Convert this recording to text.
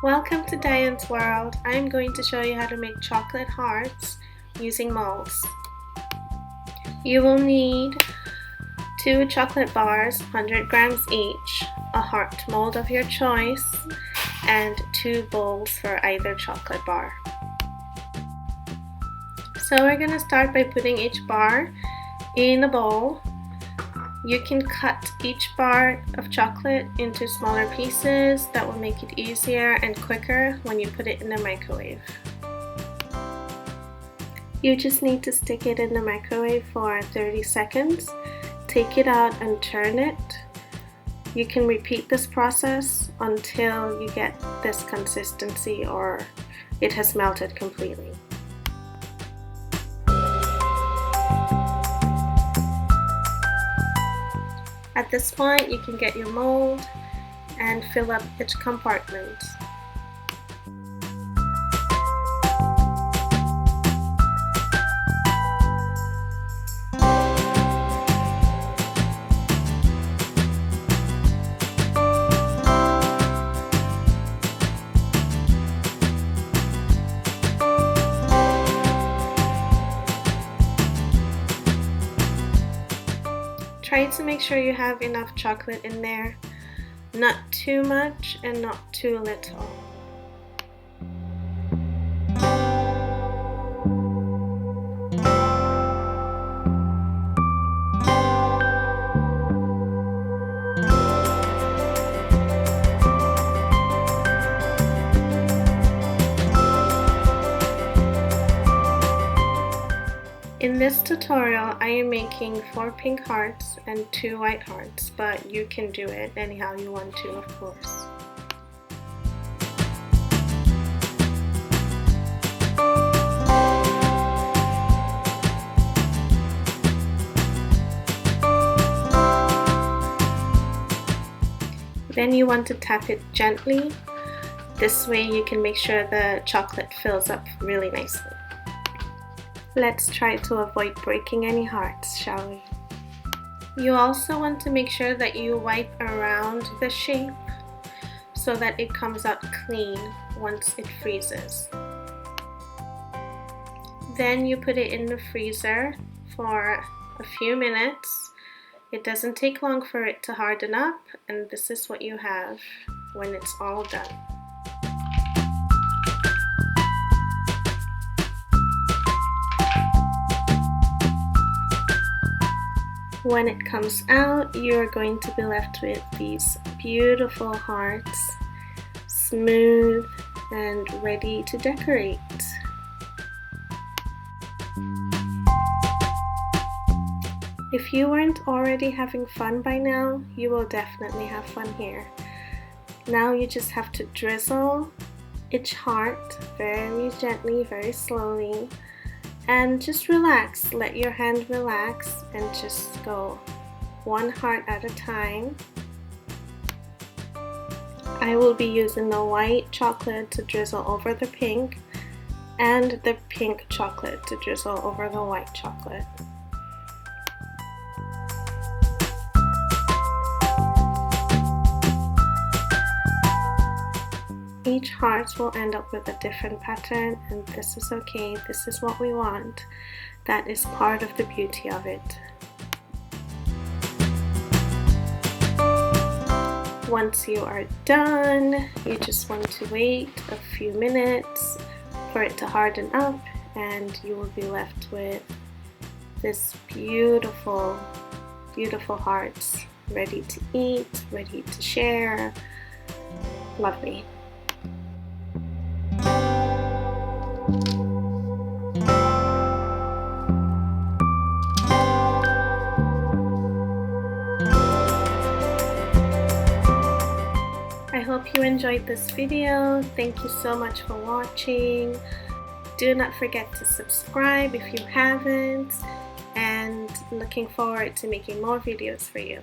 Welcome to Diane's World. I'm going to show you how to make chocolate hearts using molds. You will need 2 chocolate bars, 100 grams each, a heart mold of your choice, and 2 bowls for either chocolate bar. So we're going to start by putting each bar in a bowl. You can cut each bar of chocolate into smaller pieces. That will make it easier and quicker when you put it in the microwave. You just need to stick it in the microwave for 30 seconds. Take it out and turn it. You can repeat this process until you get this consistency or it has melted completely. At this point, you can get your mold and fill up each compartment. Try to make sure you have enough chocolate in there, not too much and not too little. In this tutorial, I am making 4 pink hearts and 2 white hearts, but you can do it anyhow you want to, of course. Then you want to tap it gently. This way you can make sure the chocolate fills up really nicely. Let's try to avoid breaking any hearts, shall we? You also want to make sure that you wipe around the shape so that it comes out clean once it freezes. Then you put it in the freezer for a few minutes. It doesn't take long for it to harden up, and this is what you have when it's all done. When it comes out, you're going to be left with these beautiful hearts, smooth and ready to decorate. If you weren't already having fun by now, you will definitely have fun here. Now you just have to drizzle each heart very gently, very slowly. And just relax, let your hand relax and just go 1 heart at a time. I will be using the white chocolate to drizzle over the pink and the pink chocolate to drizzle over the white chocolate. Each heart will end up with a different pattern, and this is okay. This is what we want. That is part of the beauty of it. Once you are done, you just want to wait a few minutes for it to harden up, and you will be left with this beautiful, beautiful hearts, ready to eat, ready to share. Lovely. I hope you enjoyed this video. Thank you so much for watching. Do not forget to subscribe if you haven't, and looking forward to making more videos for you.